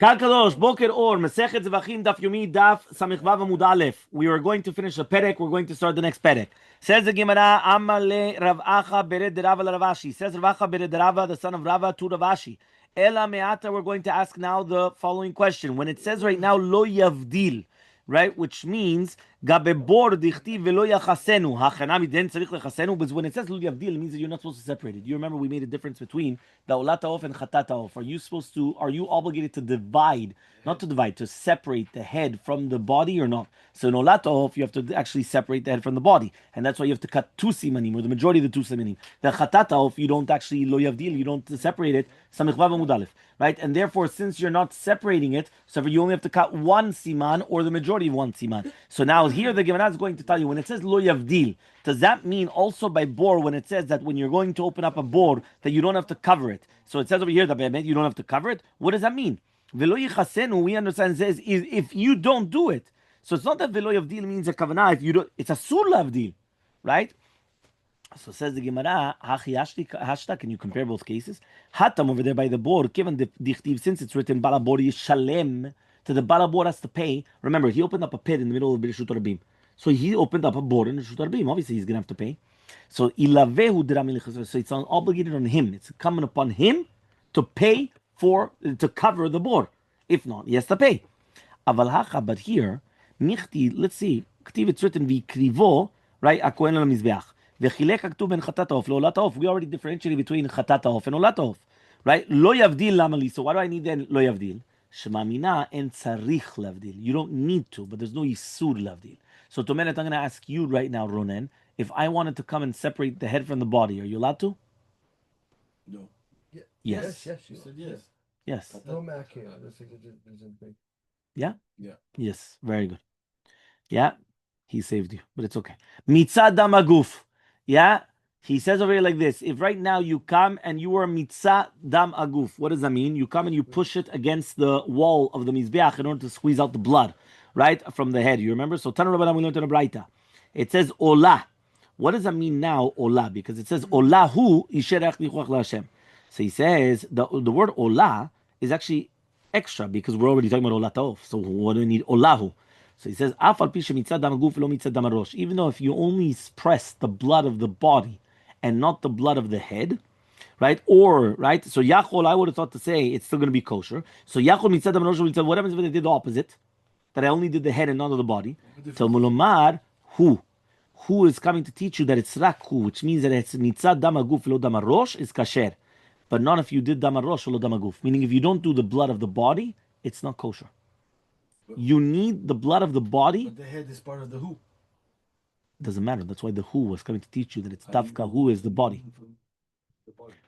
Kalkadosh, Boker Or, Masechet Zevachim, Daf Yomi, Daf Samichvav Amud Aleph. We are going to finish a perek. We're going to start the next perek. Says the Gemara, Amale Rav Acha Bered Rava Ravashi. Says Rav Acha Bered Rava, the son of Rava, to Ravashi. Ela Meata. We're going to ask now the following question. When it says right now Lo Yavdil, right, which means Gabebor Dichti Velo Yachasenu. Hachanami Den Tzarich Lechasenu. But when it says Lo Yavdil, it means that you're not supposed to separate it. You remember we made a difference between the Olata Of and Chatata Of. Are you obligated to divide, not to divide, to separate the head from the body or not? So in Olata Of, you have to actually separate the head from the body. And that's why you have to cut two simanim, or the majority of the two simanim. The Chatata Of, you don't actually, Lo Yavdil, you don't separate it, Samich Vav Amud Aleph. Right? And therefore, since you're not separating it, so you only have to cut one siman or the majority of one siman. So now here the Gemara is going to tell you, when it says lo yavdil, does that mean also by bor, when it says that when you're going to open up a bor, that you don't have to cover it? So it says over here that you don't have to cover it. What does that mean? Velo yichasenu, we understand, says is if you don't do it. So it's not that velo yavdil means a kavanah, if you don't, it's a sur lavdil, right? So says the Gemara, Hashta, can you compare both cases? Hatam over there by the board, given the dichtiv, since it's written Balabor Shalem, to the Balabor has to pay. Remember, he opened up a pit in the middle of Birshut Rabim. So he opened up a board in Birshut Rabim. Obviously, he's going to have to pay. So so it's obligated on him. It's coming upon him to pay to cover the board. If not, he has to pay. But here, let's see, it's written Vikrivo, right? Akohen Mizbeach. We already differentiated between chatat ha'of and olat ha'of, right? Lo yavdil lamali. So why do I need then lo yavdil? Shema mina en tzarich lavdil. You don't need to, but there's no yisur lavdil. So Tomenet, I'm going to ask you right now, Ronen, if I wanted to come and separate the head from the body, are you allowed to? No. Yes. Yes. You said yes. Yes. No Mac here. Yeah. Yeah. Yes. Very good. Yeah. He saved you, but it's okay. Mitzad damaguf. Yeah, he says over here like this. If right now you come and you are mitzah dam aguf, what does that mean? You come and you push it against the wall of the mizbeach in order to squeeze out the blood, right, from the head. You remember? So Tanu Rabbanan, we learned in a Braita. It says olah. What does that mean now, olah? Because it says olahu yisherach nichuach laHashem. So he says the word olah is actually extra because we're already talking about olah ta'of. So what do we need olahu? So he says, even though if you only press the blood of the body and not the blood of the head, right? Or, right? So Yachol, I would have thought to say it's still going to be kosher. So Yachol mitzad dam rosh, what happens if they did the opposite? That I only did the head and not of the body. So Mulomar, who is coming to teach you that it's rakhu, which means that it's mitzad dam aguf lo dam rosh is kasher. But not if you did dam rosh lo dam aguf. Meaning if you don't do the blood of the body, it's not kosher. You need the blood of the body. But the head is part of the who. Doesn't matter. That's why the who was coming to teach you that it's tafka who is the body.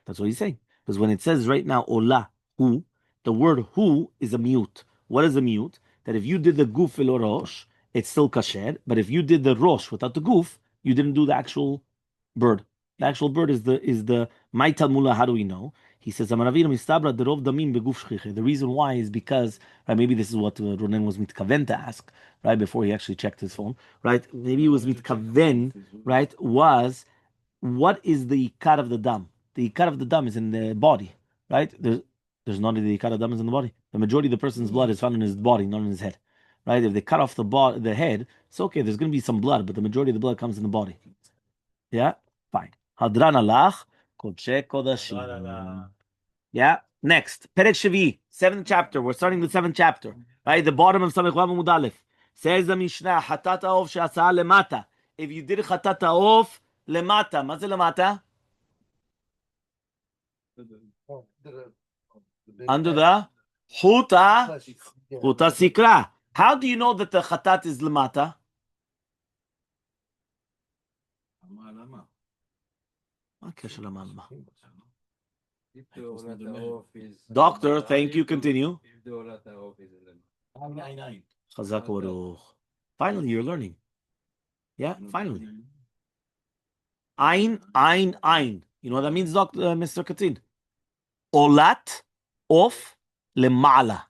That's what he's saying. Because when it says right now olah who, the word who is a mute. What is a mute? That if you did the guf elo rosh, it's still kasher. But if you did the rosh without the guf, you didn't do the actual bird. The actual bird is the maital mula. How do we know? He says, the reason why is because, right, maybe this is what Ronen was mitkaven to ask, right, before he actually checked his phone, right? Maybe he was mitkaven, right, was, what is the ikar of the dam? The ikar of the dam is in the body, right? There's not the ikar of the dam is in the body. The majority of the person's blood is found in his body, not in his head, right? If they cut off the head, it's okay, there's going to be some blood, but the majority of the blood comes in the body. Yeah? Fine. Hadran alach. Yeah. Next, Perek Shavi, 7th chapter. We're starting the 7th chapter. Right, the bottom of Samech Vav Amud Aleph. Says the Mishnah, Hatata of she'asa lemata. If you did Hatata of lemata, מה זה lemata? Under the Huta Sikra. How do you know that the Chatat is lemata? Doctor, thank you. Continue. Finally, you're learning. Yeah, finally. Ein. You know what that means, Doctor, Mr. Katin? Olat of lemala.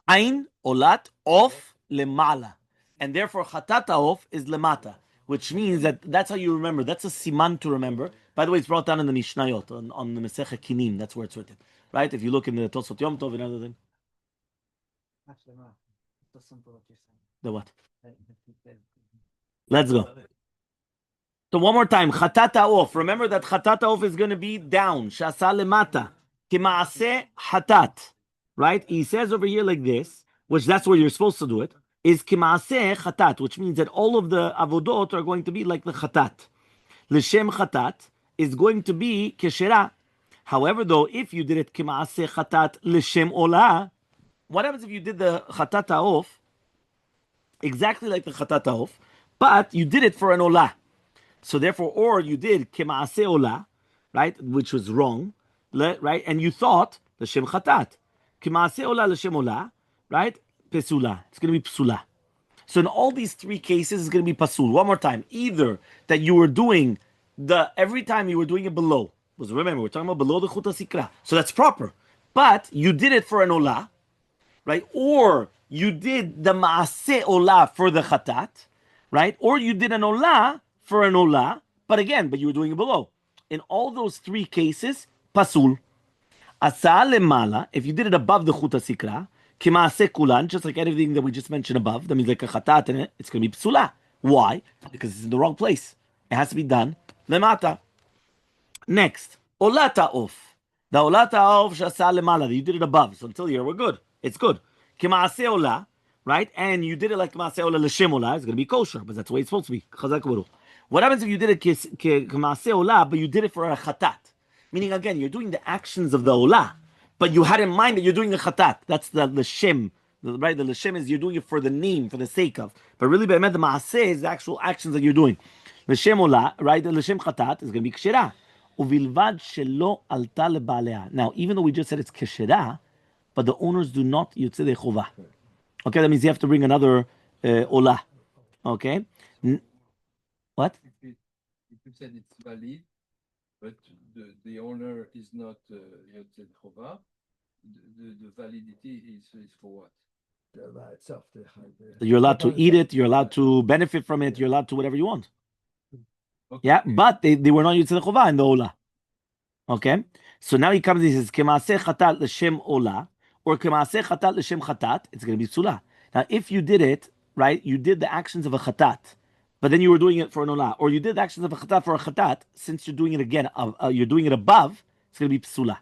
Ein olat of lemala, and therefore chatata of is lemata, which means that's how you remember. That's a siman to remember. By the way, it's brought down in the Mishnayot on the Masechet Kinim. That's where it's written, right? If you look in the Tosot Yom Tov and other thing. The what? Let's go. So one more time, chatat ha'of. Remember that chatat ha'of is going to be down. Shasa lemata. K'maaseh chatat. Right? He says over here like this, which that's where you're supposed to do it, is k'maaseh chatat, which means that all of the avodot are going to be like the chatat. L'shem chatat is going to be keshera. However, though, if you did it k'maaseh chatat l'shem olah, what happens if you did the chatat ha'of exactly like the chatat ha'of, but you did it for an olah? So therefore, or you did kemaase olah, right, which was wrong, right, and you thought l'shem chatat, kemaase olah l'shem olah, right, pesula. It's going to be psula. So in all these three cases, it's going to be pasul. One more time, either that you were doing every time you were doing it below. Because remember, we're talking about below the chuta sikra, so that's proper. But you did it for an olah, right, or you did the maase olah for the chatat, right, or you did an olah for an olah, but you were doing it below. In all those three cases, pasul. Asa lemala, if you did it above the chuta sikra, kimaase kulan, just like everything that we just mentioned above, that means like a chatat in it, it's going to be psula. Why? Because it's in the wrong place. It has to be done lemata. Next, olata off. The olata off shasa lemala, that you did it above. So until here, we're good. It's good. Kimaase olah, right? And you did it like kimaase olah l'shem olah, it's going to be kosher, but that's the way it's supposed to be. Chazak baruch. What happens if you did it k'maaseh olah, but you did it for a chatat? Meaning, again, you're doing the actions of the olah, but you had in mind that you're doing the chatat. That's the l'shem, right? The l'shem is you're doing it for the name, for the sake of. But really, the maaseh is the actual actions that you're doing. L'shem olah, right? The l'shem chatat is going to be kshera. Uvilvad shelo alta lebalea. Now, even though we just said it's kshera, but the owners do not yotzei chova. Okay, that means you have to bring another olah. Okay. What? If you said it's valid, but the owner is not Yotzei Chova, the validity is for what? The olah itself. You're allowed to eat it. You're allowed to benefit from it. You're allowed to whatever you want. Okay. Yeah, but they were not Yotzei Chova in the olah. Okay, so now he comes and he says kemaaseh chatat l'shem olah or kemaaseh chatat l'shem chatat. It's going to be psula. Now, if you did it right, you did the actions of a chatat, but then you were doing it for an olah, or you did the actions of a chatat for a chatat. Since you're doing it again, you're doing it above. It's going to be psula.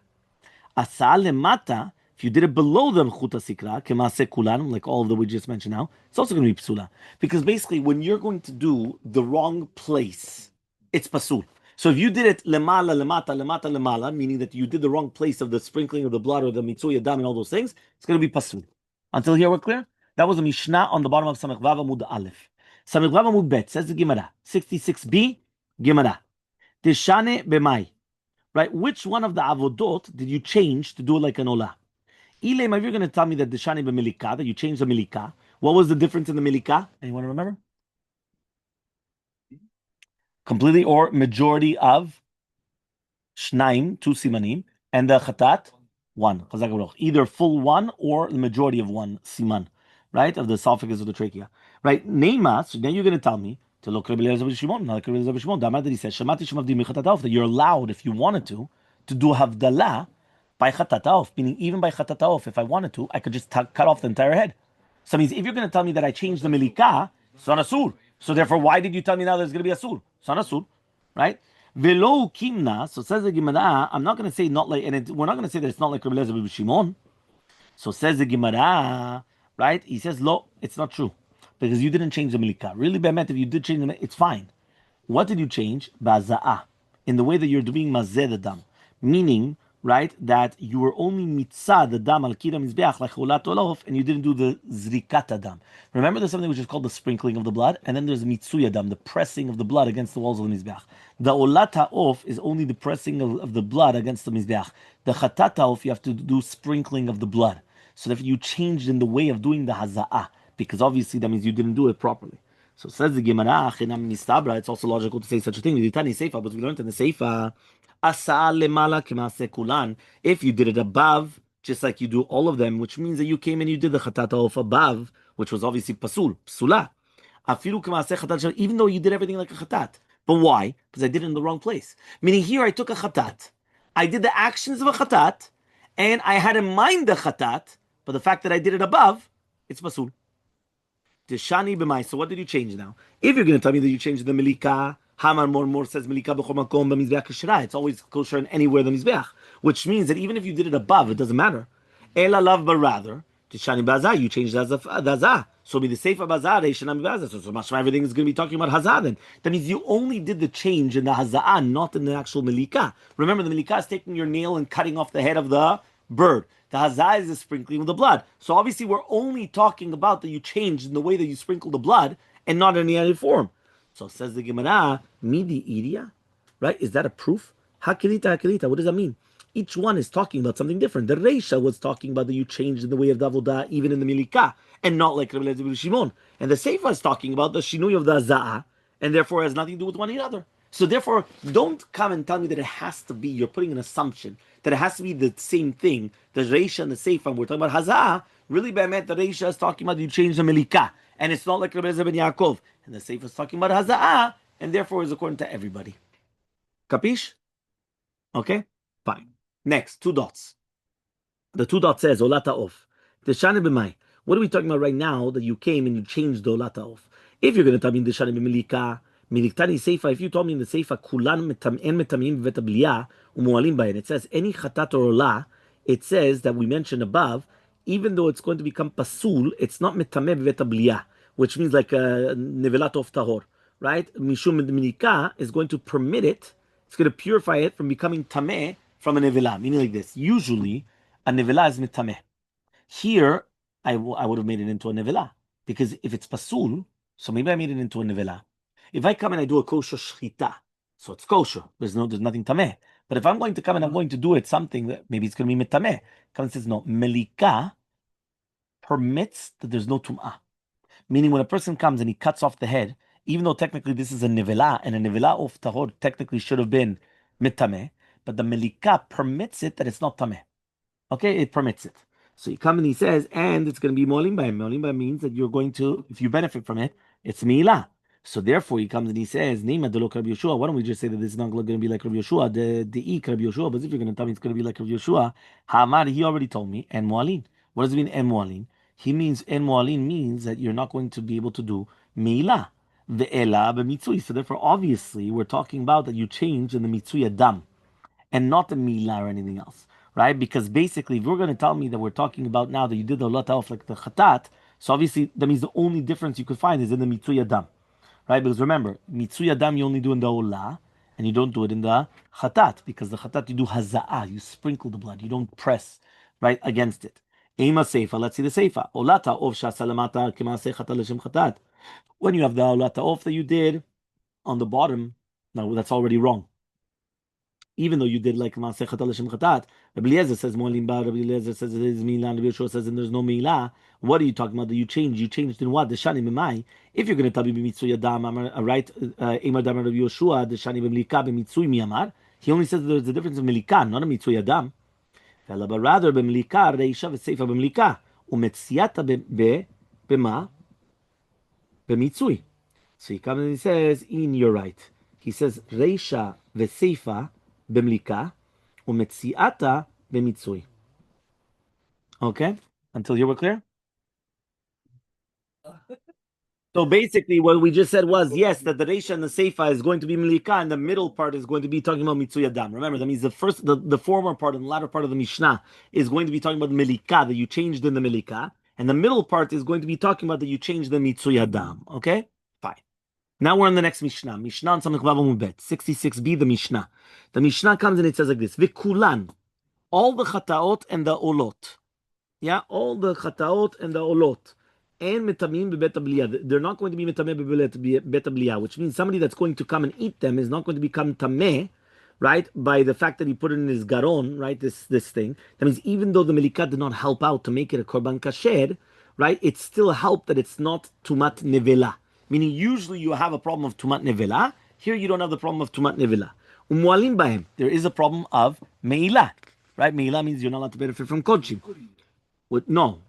Asa lemata. If you did it below the chuta sikra, kemaaseh kulan, like all of the we just mentioned now, it's also going to be psula. Because basically, when you're going to do the wrong place, it's pasul. So if you did it lemala, lemata, lemata, lemala, meaning that you did the wrong place of the sprinkling of the blood or the mitzuya dam and all those things, it's going to be pasul. Until here we're clear? That was a Mishnah on the bottom of Samech Vav Amud Aleph. Samech Vav Amud Bet, says the Gemara, 66b, Gemara. Tishane b'mai. Right? Which one of the avodot did you change to do it like an olah? Ilem, if you're going to tell me that Tishane b'milika, that you changed the milika, what was the difference in the milika? Anyone remember? Completely or majority of shnaim, 2 simanim, and the chatat, 1. Either full 1 or the majority of 1 siman, right? Of the esophagus or the trachea, right? Neima, so then you're going to tell me to look Rabbi Shimon, not Rabbi Shimon. That he says, that you're allowed, if you wanted to do havdalah by chatat, meaning even by chatat, if I wanted to, I could just cut off the entire head. So it means if you're going to tell me that I changed the milika, it's not asur. So therefore, why did you tell me now there's going to be asur? It's not asur, right? Velo kimna. So says the Gemara, I'm not going to say not like, and we're not going to say that it's not like Rabbi Shimon. So says the Gemara, right? He says, lo, it's not true. Because you didn't change the milika. Really, Be'emet, if you did change the milika, it's fine. What did you change? Ba'za'ah. In the way that you're doing mazeh the dam. Meaning, right, that you were only mitzah the dam al kira mizbeach like cholat olof, and you didn't do the zrikata dam. Remember, there's something which is called the sprinkling of the blood, and then there's mitzuya dam, the pressing of the blood against the walls of the mizbeach. The olat ha'of is only the pressing of the blood against the mizbeach. The chatat ha'of, you have to do sprinkling of the blood. So therefore, you changed in the way of doing the haza'ah, because obviously that means you didn't do it properly. So says the Gemara, it's also logical to say such a thing. But we learned in the Seifa, asa lemala k'maaseh kulan. If you did it above, just like you do all of them, which means that you came and you did the chatat of above, which was obviously pasul, psula. Afilu k'maaseh chatat, even though you did everything like a chatat. But why? Because I did it in the wrong place. Meaning here I took a chatat, I did the actions of a chatat, and I had in mind the chatat, but the fact that I did it above, it's pasul. Tishani b'mai. So what did you change now? If you're going to tell me that you changed the melika, Haman more says melika b'chol makom b'mizbeach kashra. It's always kosher in anywhere the mizbeach, which means that even if you did it above, it doesn't matter. Ela lav, but rather tishani b'azah, you changed the azah. So be the seifa b'azah reishanam b'azah. So mashma everything is going to be talking about hazah. Then that means you only did the change in the hazah, not in the actual melika. Remember, the melika is taking your nail and cutting off the head of the bird. The hazah is the sprinkling of the blood. So obviously we're only talking about that you changed in the way that you sprinkle the blood and not in any other form. So says the Gemara, midi iria, right? Is that a proof? Hakilita, hakilita. What does that mean? Each one is talking about something different. The Reisha was talking about that you changed in the way of the avodah, even in the milika, and not like Rabbi Eliezer Shimon. And the Seifa is talking about the shinui of the azah, and therefore has nothing to do with one another. So therefore, don't come and tell me that it has to be, you're putting an assumption, that it has to be the same thing. The Reisha and the Seifa, we're talking about hazah, really Be'emet, the Reisha is talking about you change the Melika. And it's not like Rabbi Eliezer ben Yaakov. And the Seifa is talking about hazah, and therefore is according to everybody. Capish? Okay? Fine. Next, 2 dots. The 2 dots says, Olata off. Teshane b'mai. What are we talking about right now that you came and you changed the Olata off? If you're going to tell me Teshane b'melika, Miliktani Seifa, if you told me in the Seifa, Kulan en metamim v'vet abliya umualim bayin, it says, any chatat or olah, it says that we mentioned above, even though it's going to become pasul, it's not metameh v'vet abliya, which means like a nevelat of tahor, right? Mishum milika is going to permit it, it's going to purify it from becoming tameh from a nevela, meaning like this. Usually, a nevela is metameh. Here, I would have made it into a nevela, because if it's pasul, so maybe I made it into a nevela. If I come and I do a kosher shchita, so it's kosher, there's nothing tameh. But if I'm going to come and I'm going to do it something that maybe it's going to be metameh, come and says no, melika permits that there's no tum'ah. Meaning when a person comes and he cuts off the head, even though technically this is a nevela, and a nevela of tahor technically should have been metameh, but the melika permits it that it's not tameh. Okay, it permits it. So he comes and he says, and it's going to be molim b'hem. Molim b'hem means that you're going to, if you benefit from it, it's milah. So therefore, he comes and he says, Neima delok Rabbi Yeshua. Why don't we just say that this is not going to be like Rabbi Yeshua, the ik Rabbi Yeshua? But if you're going to tell me it's going to be like Rabbi Yeshua, Hamar, he already told me, en mualin. What does it mean, en mualin? He means, en mualin means that you're not going to be able to do milah, ve'ela b'mitzui. So therefore, obviously, we're talking about that you change in the mitzui adam, and not the milah or anything else, right? Because basically, if you're going to tell me that we're talking about now that you did the lot off like the chatat, so obviously that means the only difference you could find is in the mitzui adam. Right? Because remember, mitzui adam you only do in the olah, and you don't do it in the chatat, because the chatat you do haza'ah, you sprinkle the blood, you don't press right against it. Ema seifa, let's see the seifa. Olata of shasalamata k'maaseh chatat l'shem chatat. When you have the olata of that you did on the bottom, no, that's already wrong. Even though you did like Masechet L'Shem Chatat, Rabbi Eliezer says Molim Ba, Rabbi Eliezer says it is Milah, Rabbi Yeshua says and there's no Milah. What are you talking about that you changed? You changed in what? The Shani B'mai. If you're going to tell me B'mitzui Adam, right? Emar Dam Rabbi Yeshua, the Shani B'mlika B'mitzui Miyamar. He only says that there's a difference of Melika, not a Mitzui Adam. But rather B'mlika Reisha v'Seifa B'mlika Umetziata B'ma B'mitzui. So he comes and he says, you're right. He says Reisha v'Seifa B'mlika umetziata b'mitzui. Okay, until here we're clear. So basically, what we just said was yes, that the reisha and the seifa is going to be milika, and the middle part is going to be talking about mitzui adam. Remember, that means the former part and the latter part of the Mishnah is going to be talking about the milika that you changed in the milika, and the middle part is going to be talking about that you changed the mitzui adam. Okay, fine. Now we're on the next Mishnah. Mishnah on Samech Vav Amud Bet, 66b, the Mishnah. The Mishnah comes and it says like this: V'kulan, all the chataot and the olot. Yeah, all the chataot and the olot. And metamim bebet abliya. They're not going to be metameh bebet abliya, which means somebody that's going to come and eat them is not going to become tameh, right, by the fact that he put it in his garon, right, this thing. That means even though the melika did not help out to make it a korban kasher, right, it still helped that it's not tumat nevela. Meaning, usually you have a problem of tumat nevela. Here, you don't have the problem of tumat nevela. Umualim bahem. There is a problem of meila, right? Meila means you're not allowed to benefit from kodshim. No,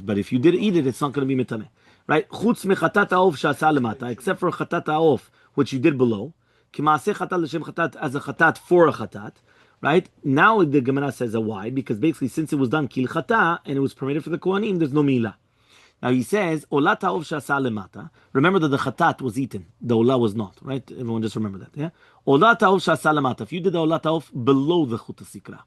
but if you did eat it, it's not going to be metameh, right? Chutz mechatat haof she'asa lemata, except for chatat haof, which you did below. Kimaaseh chatat l'shem chatat, as a chatat for a chatat, right? Now the Gemara says a why, because basically since it was done kil chata and it was permitted for the kohanim, there's no meila. Now he says, Ola ta'ov shasa lemata. Remember that the chatat was eaten. The ola was not, right? Everyone just remember that, yeah? Ola ta'ov shasa lemata. If you did the ola ta'ov below the chut sikra,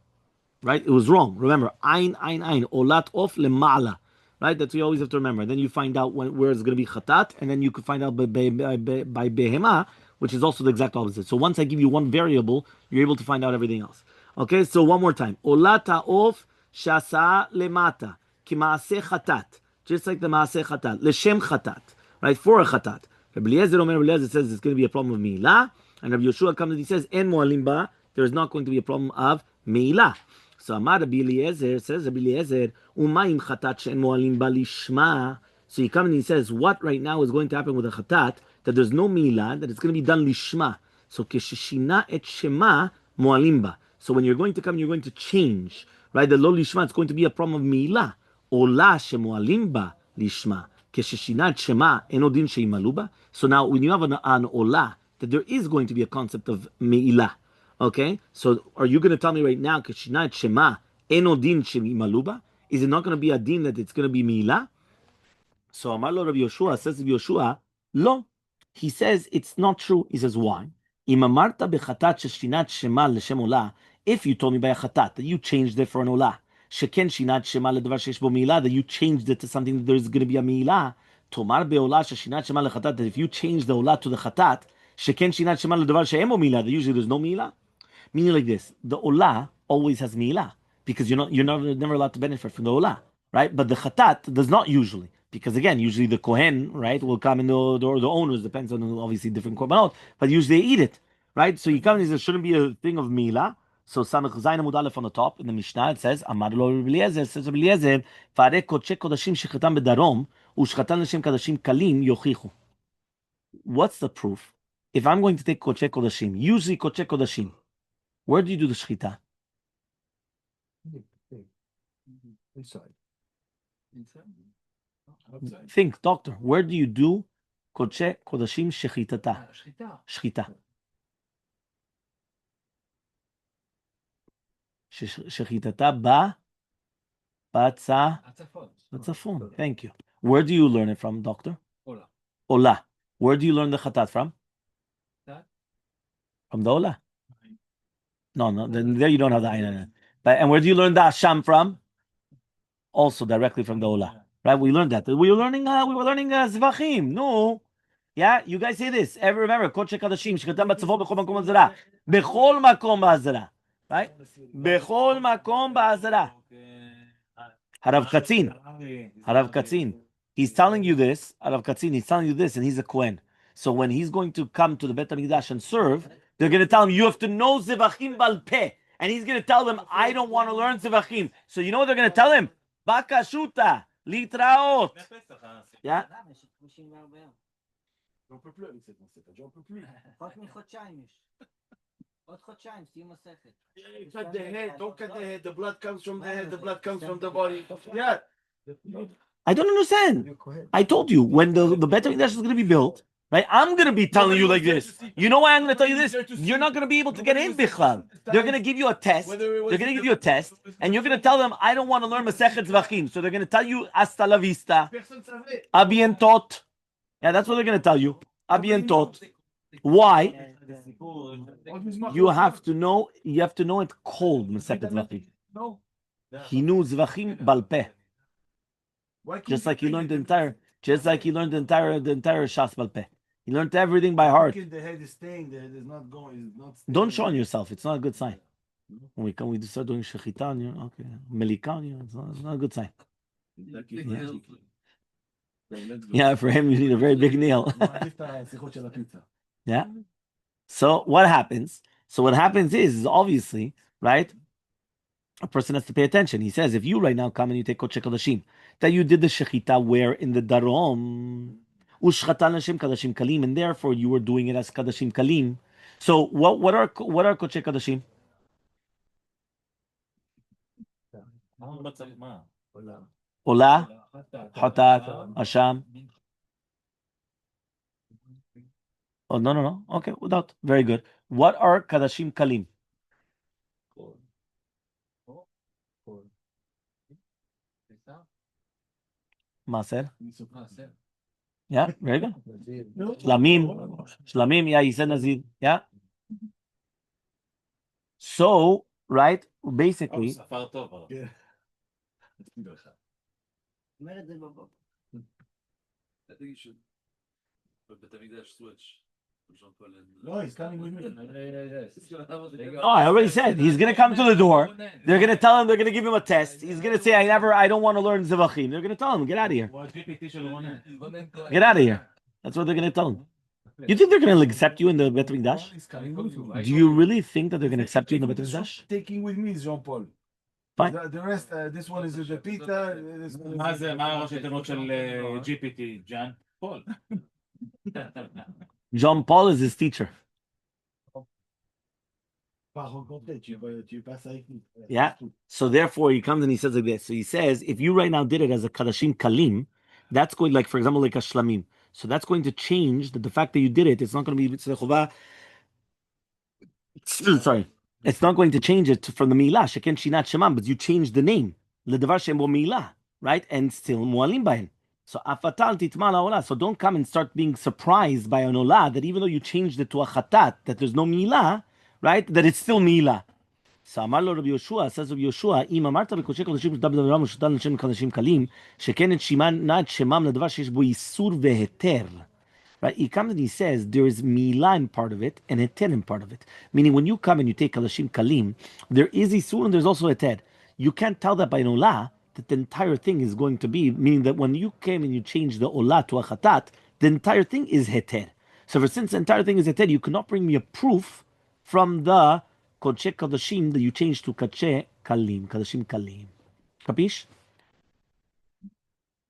right? It was wrong. Remember, ein, olat of lema'ala, right? That's what you always have to remember. Then you find out where it's going to be chatat, and then you can find out by behema, which is also the exact opposite. So once I give you one variable, you're able to find out everything else. Okay, so one more time. Olata of shasa lemata, ki maaseh chatat, just like the maaseh chatat, leshem chatat, right? For a chatat. Rabbi Eliezer says it's going to be a problem of milah, and Rabbi Yeshua comes and he says, en moalim ba, there is not going to be a problem of milah. So Amar Rabbi Eliezer says, Rabbi Eliezer, umayim chatat she'en moalim ba lishma. So he comes and he says, what right now is going to happen with a chatat, that there's no milah, that it's going to be done lishma. So keshishina et shema moalim ba. So when you're going to come, you're going to change, right? The lo lishma, it's going to be a problem of milah. Ola shemoalim ba lishma. Keshishina et shema enodin sheimalu ba. So now when you have an ola, that there is going to be a concept of me'ilah. Okay, so are you going to tell me right now, Keshina et Shema, Enodin Shemimaluba? Is it not going to be a din that it's going to be Milah? So Amar lo Rabbi Yoshua says to Yoshua, Lo. He says it's not true. He says why? Imamarta bechatat sheshinat shema l'shem olah. If you told me by a chatat that you changed it for an olah, sheken shinat shema ledavar shesh bo milah, that you changed it to something that there's going to be a milah. Tomar beolah sheshinat shema lechatat, that if you change the olah to the chatat, sheken shinat shema ledavar she'em bo milah, that usually there's no milah. Meaning like this, the olah always has milah because you're never allowed to benefit from the olah, right? But the chatat does not usually, because again, usually the kohen, right, will come in the owners, depends on obviously different korbanot, but usually they eat it, right? So you come and he says, shouldn't be a thing of milah. So Samech Zayin Amud Aleph on the top in the Mishnah it says, Amar lo Rabbi Eliezer, says Rabbi Eliezer, Fare kodshei kodashim shechitam bedarom ushchatan l'shem kodashim kalim yochichu. What's the proof? If I'm going to take kodshei kodashim, usually kodshei kodashim, where do you do the shechita? Inside. Inside. Outside. Think, doctor. Where do you do kodesh kodashim shechitata? Shchita. Shechita. Shechitata Atzafon. batzafon. Thank you. Where do you learn it from, doctor? Ola. Ola. Where do you learn the chatat from? That? From the ola. No. Then there you don't have the ayin. But and where do you learn the asham from? Also directly from the ola. Right? We learned that. We were learning Zevachim. No. Yeah, you guys say this. Ever remember? Kodesh Kadashim, Shekatam Batzavon, Bechol Makom Ba'azara. Bechol Makom Ba'azara. Right? Bechol Makom Ba'azara. Harav Katzin. He's telling you this, Harav Katzin, he's telling you this, and he's a Kohen. So when he's going to come to the Bet HaMikdash and serve, they're going to tell him, you have to know Zevachim Bal Peh. And he's going to tell them, I don't want to learn Zevachim. So you know what they're going to tell him? Bakashuta, Litraot. Yeah? J'en peux plus avec cette Masechet, j'en peux plus. רק מחודשיים יש. עוד חודשיים, תהיי מסכת. Cut the head, don't cut the head. The blood comes from the head, the blood comes from the body. Yeah. I don't understand. I told you, when the Bet HaMikdash is going to be built, right, I'm going to be telling you like this. You know why I'm going to tell you this? You're not going to be able to get in Bichlal. They're going to give you a test. They're going to give you a test, and you're going to tell them, I don't want to learn Masechet Zevachim. So they're going to tell you, hasta la vista, a bientot. Yeah, that's what they're going to tell you. A bientot. Why? You have to know it cold, Masechet Zevachim. No. He knew Zevachim Balpeh. Just like he learned the entire Shas Balpeh. He learned everything by heart. The head is staying, the head is not going, it's not staying. Don't show on yourself. It's not a good sign. When we start doing shechita on you, okay, melika on you, it's not a good sign. Yeah, for him, you need a very big nail. Yeah. So what happens? Is obviously, right? A person has to pay attention. He says, if you right now come and you take Kodesh Kodashim, that you did the shechita where in the Darom, ushchatan Hashem Kadashim Kalim, and therefore you were doing it as Kadashim Kalim. So what are Kodesh Kodashim? Ola, Hatat, Asham. Oh, no. Okay, without. Very good. What are Kadashim Kalim? Maser. Maser. Yeah, very good. Shlamim, yeah, he said Nazir. Yeah. So, right, basically, ספר טוב, אבל. אומר את זה בבוקר. I think you should. But בתמידש switch. No, he's coming with me. oh, I already said he's gonna come to the door. They're gonna tell him. They're gonna give him a test. He's gonna say, I don't want to learn Zevachim." They're gonna tell him, "Get out of here. Get out of here." That's what they're gonna tell him. You think they're gonna accept you in the Bet Mikdash? He's coming with me. Do you really think that they're gonna accept you in the Bet Mikdash? Taking with me is Jean Paul. Fine. The rest, this one is the pita. This one is מה הראשי תיבות של GPT? ג'אן פול. John Paul is his teacher. pas rencontré. Tu passes avec lui. Yeah. So therefore, he comes and he says like this. So he says, if you right now did it as a kadashim kalim, that's going like, for example, like a shlamim. So that's going to change the fact that you did it. It's not going to be tzechovah. Sorry, it's not going to change it from the milah sheken shinat shemam, but you changed the name ledavar shem bo milah, right? And still mualim bahen. So afatal titma la'olah. So don't come and start being surprised by an olah that even though you changed it to a chatat, that there's no milah, right? That it's still milah. So Amar lo Rabbi Yoshua, says Rabbi Yoshua, Im amarta b'kodshei kodashim sh'dav davar m'shutal l'shem kadashim kalim, sheken et shiman shemam ledavar sheyesh bo yisur veheter. Right? He comes and he says there is milah in part of it and heter in part of it. Meaning when you come and you take kadashim kalim, there is isur and there's also heter. You can't tell that by an olah that the entire thing is going to be, meaning that when you came and you changed the olah to a chatat, the entire thing is heter. So since the entire thing is heter, you cannot bring me a proof from the kodshei kadashim that you changed to kadashim kalim. Kapish?